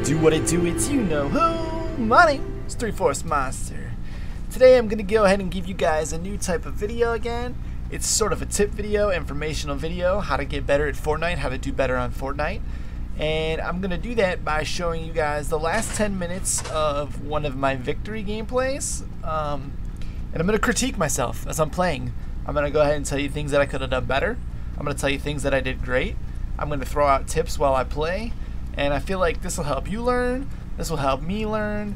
Do what it do, it's you know who. My name is 3-Force Monster. Today I'm going to go ahead and give you guys a new type of video again. It's sort of a tip video, informational video, how to get better at Fortnite, how to do better on Fortnite. And I'm going to do that by showing you guys the last 10 minutes of one of my victory gameplays. And I'm going to critique myself as I'm playing. I'm going to go ahead and tell you things that I could have done better. I'm going to tell you things that I did great. I'm going to throw out tips while I play. And I feel like this will help you learn. This will help me learn.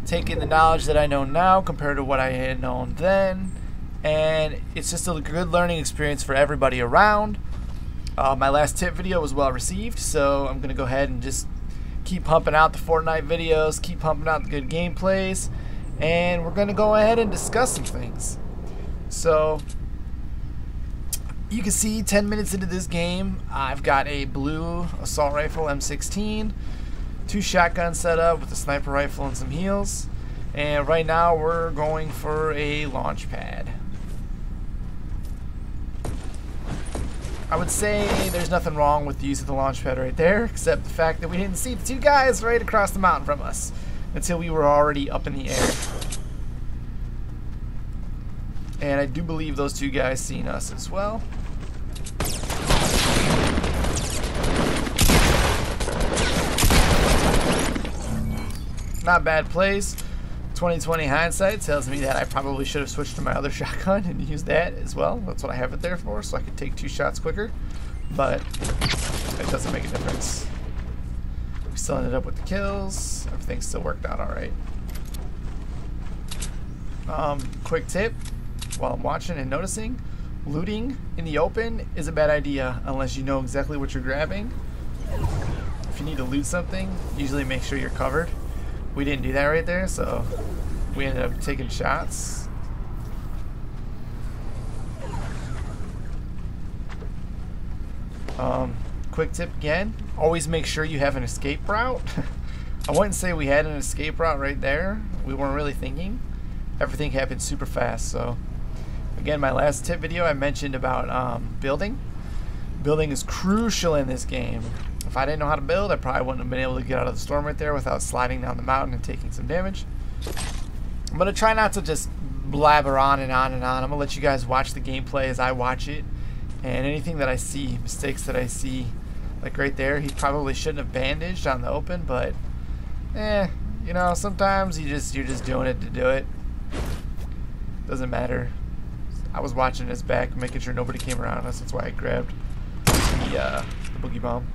Taking the knowledge that I know now compared to what I had known then. And it's just a good learning experience for everybody around. My last tip video was well received, so I'm going to go ahead and just keep pumping out the Fortnite videos, keep pumping out the good gameplays, and we're going to go ahead and discuss some things. So, you can see 10 minutes into this game, I've got a blue assault rifle M16, 2 shotguns set up with a sniper rifle and some heals, and right now we're going for a launch pad. I would say there's nothing wrong with the use of the launch pad right there, except the fact that we didn't see the 2 guys right across the mountain from us until we were already up in the air. And I do believe those 2 guys seen us as well. Not bad plays. 20/20 hindsight tells me that I probably should have switched to my other shotgun and used that as well. That's what I have it there for, so I could take 2 shots quicker. But it doesn't make a difference. We still ended up with the kills. Everything still worked out alright. Quick tip while I'm watching and noticing. Looting in the open is a bad idea unless you know exactly what you're grabbing. If you need to loot something, usually make sure you're covered. We didn't do that right there, so we ended up taking shots. Quick tip again, always make sure you have an escape route. I wouldn't say we had an escape route right there. We weren't really thinking. Everything happened super fast, so again, my last tip video I mentioned about building. Building is crucial in this game. If I didn't know how to build, I probably wouldn't have been able to get out of the storm right there without sliding down the mountain and taking some damage. I'm going to try not to just blabber on and on and on. I'm going to let you guys watch the gameplay as I watch it. And anything that I see, mistakes that I see, like right there, he probably shouldn't have bandaged on the open, but you know, sometimes you're just doing it to do it. Doesn't matter. I was watching his back, making sure nobody came around us. That's why I grabbed the boogie bomb.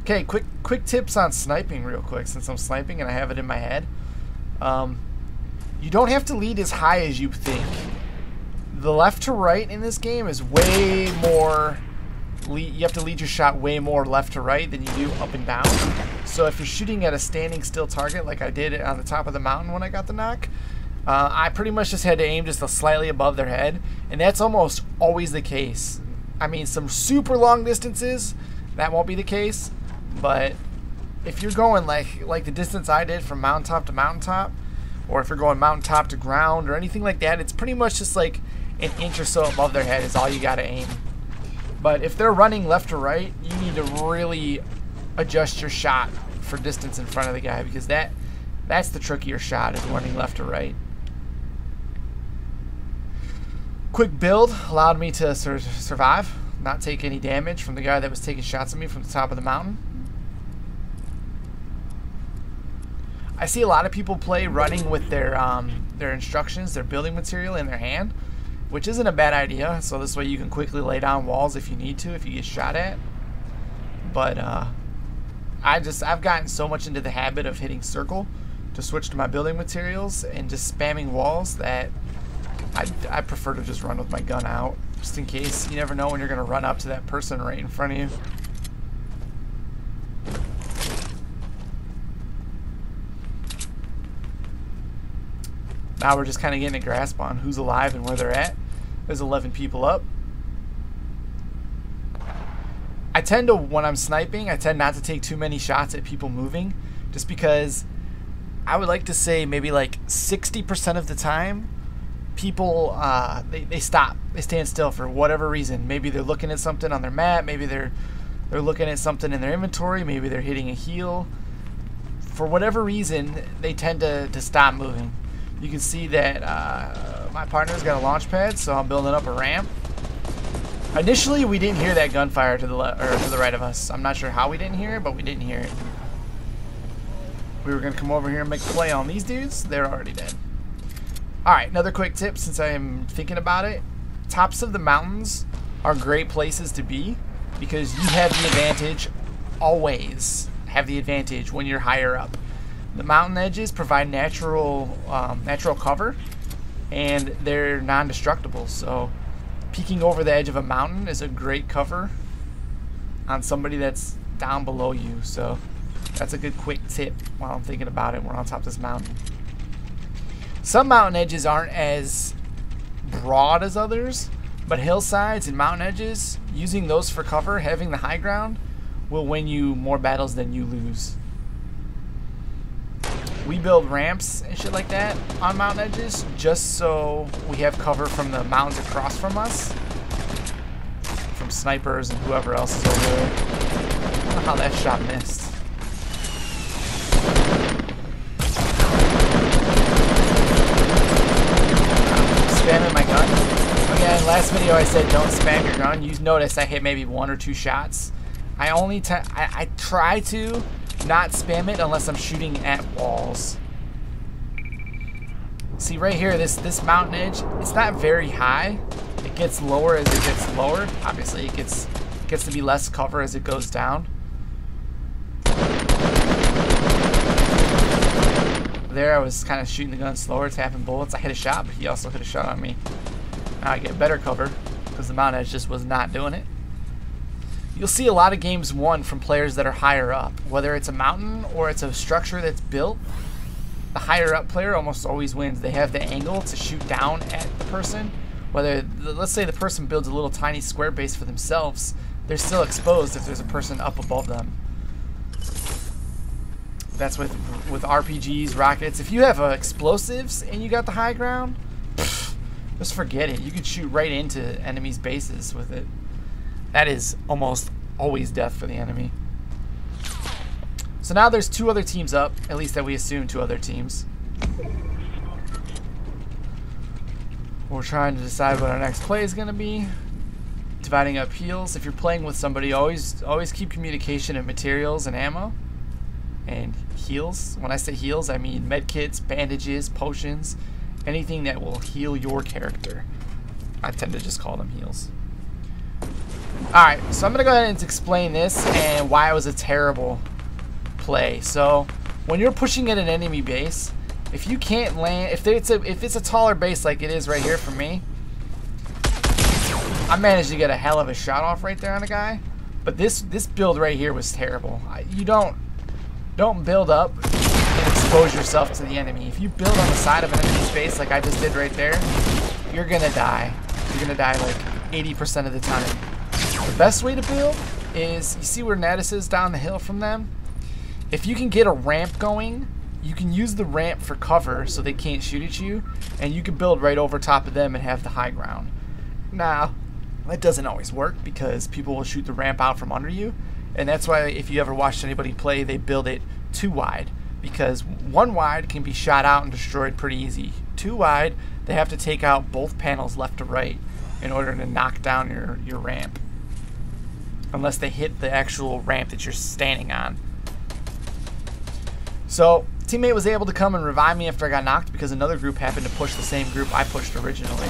Okay, quick tips on sniping real quick, since I'm sniping and I have it in my head. You don't have to lead as high as you think. The left to right in this game is way more, you have to lead your shot way more left to right than you do up and down. So if you're shooting at a standing still target like I did on the top of the mountain when I got the knock, I pretty much just had to aim just slightly above their head, and that's almost always the case. I mean, some super long distances, that won't be the case. But if you're going like the distance I did from mountaintop to mountaintop, or if you're going mountaintop to ground or anything like that, it's pretty much just like an inch or so above their head is all you gotta aim. But if they're running left to right, you need to really adjust your shot for distance in front of the guy, because that's the trickier shot, is running left to right. Quick build allowed me to survive, not take any damage from the guy that was taking shots at me from the top of the mountain. I see a lot of people play running with their instructions, their building material in their hand, which isn't a bad idea. So this way you can quickly lay down walls if you need to, if you get shot at. But I've gotten so much into the habit of hitting circle to switch to my building materials and just spamming walls that I prefer to just run with my gun out, just in case. You never know when you're gonna run up to that person right in front of you. Now we're just kind of getting a grasp on who's alive and where they're at. There's 11 people up. I tend to, when I'm sniping, I tend not to take too many shots at people moving, just because I would like to say maybe like 60% of the time, people, they stop. They stand still for whatever reason. Maybe they're looking at something on their map. Maybe they're looking at something in their inventory. Maybe they're hitting a heal. for whatever reason, they tend to stop moving. You can see that my partner's got a launch pad, so I'm building up a ramp. Initially, we didn't hear that gunfire to the left or to the right of us. I'm not sure how we didn't hear it, but we didn't hear it. We were gonna come over here and make a play on these dudes. They're already dead. All right, another quick tip since I'm thinking about it. Tops of the mountains are great places to be because you have the advantage, always have the advantage when you're higher up. The mountain edges provide natural cover, and they're non-destructible. So peeking over the edge of a mountain is a great cover on somebody that's down below you. So that's a good quick tip while I'm thinking about it. We're on top of this mountain. Some mountain edges aren't as broad as others, but hillsides and mountain edges, using those for cover, having the high ground, will win you more battles than you lose. We build ramps and shit like that on mountain edges just so we have cover from the mountains across from us, from snipers and whoever else is over there. I don't know how that shot missed. Spamming my gun. Again, last video I said don't spam your gun. You notice I hit maybe 1 or 2 shots. I try to not spam it unless I'm shooting at walls. See right here, this mountain edge, it's not very high. It gets lower as it gets lower. Obviously it gets to be less cover as it goes down. There I was kind of shooting the gun slower, tapping bullets. I hit a shot, but he also hit a shot on me. Now I get better cover because the mountain edge just was not doing it. You'll see a lot of games won from players that are higher up. Whether it's a mountain or it's a structure that's built, the higher up player almost always wins. They have the angle to shoot down at the person. Whether, let's say the person builds a little tiny square base for themselves, they're still exposed if there's a person up above them. That's with RPGs, rockets. If you have explosives and you got the high ground, just forget it. You could shoot right into enemies' bases with it. That is almost always death for the enemy. So now there's 2 other teams up, at least that we assume 2 other teams. We're trying to decide what our next play is going to be. Dividing up heals. If you're playing with somebody, always keep communication of materials and ammo. And heals. When I say heals, I mean medkits, bandages, potions, anything that will heal your character. I tend to just call them heals. Alright, so I'm going to go ahead and explain this and why it was a terrible play. So, when you're pushing at an enemy base, if you can't land, if it's a taller base like it is right here for me, I managed to get a hell of a shot off right there on a guy, but this build right here was terrible. You don't build up and expose yourself to the enemy. If you build on the side of an enemy's base like I just did right there, you're gonna die. You're gonna die like 80% of the time. The best way to build is, you see where Natus is down the hill from them? If you can get a ramp going, you can use the ramp for cover so they can't shoot at you, and you can build right over top of them and have the high ground. Now, that doesn't always work because people will shoot the ramp out from under you, and that's why if you ever watched anybody play, they build it 2 wide, because 1 wide can be shot out and destroyed pretty easy. 2 wide, they have to take out both panels left to right in order to knock down your ramp, unless they hit the actual ramp that you're standing on. So, teammate was able to come and revive me after I got knocked because another group happened to push the same group I pushed originally.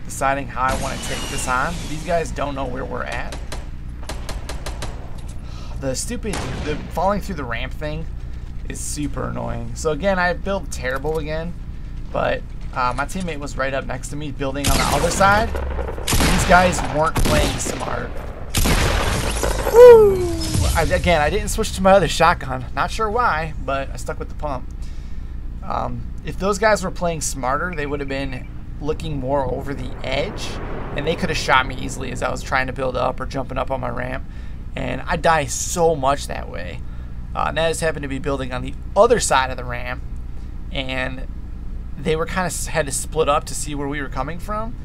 Deciding how I want to take this on. These guys don't know where we're at. The falling through the ramp thing is super annoying. So again, I built terrible again, but my teammate was right up next to me building on the other side. These guys weren't playing smart. Woo! Again, I didn't switch to my other shotgun. Not sure why, but I stuck with the pump. If those guys were playing smarter, they would have been looking more over the edge, and they could have shot me easily as I was trying to build up or jumping up on my ramp. And I die so much that way. And that just happened to be building on the other side of the ramp, and they were kind of had to split up to see where we were coming from.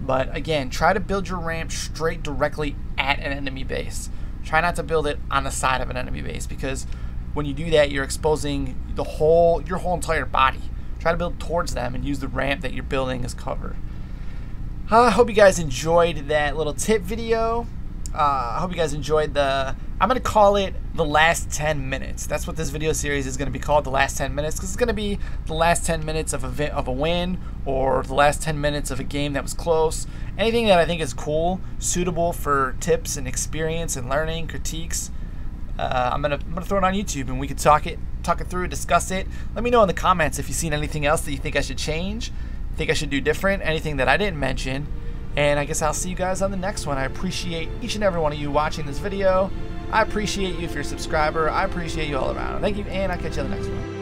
But again, try to build your ramp straight directly at an enemy base. Try not to build it on the side of an enemy base, because when you do that, you're exposing your whole entire body. Try to build towards them and use the ramp that you're building as cover. I hope you guys enjoyed that little tip video. I hope you guys enjoyed I'm going to call it the last 10 minutes. That's what this video series is going to be called, the last 10 minutes, because it's going to be the last 10 minutes of a win, or the last 10 minutes of a game that was close. Anything that I think is cool, suitable for tips and experience and learning, critiques, I'm gonna throw it on YouTube, and we could talk it through, discuss it. Let me know in the comments if you've seen anything else that you think I should change, think I should do different, anything that I didn't mention. And I guess I'll see you guys on the next one. I appreciate each and every one of you watching this video. I appreciate you if you're a subscriber. I appreciate you all around. Thank you, and I'll catch you on the next one.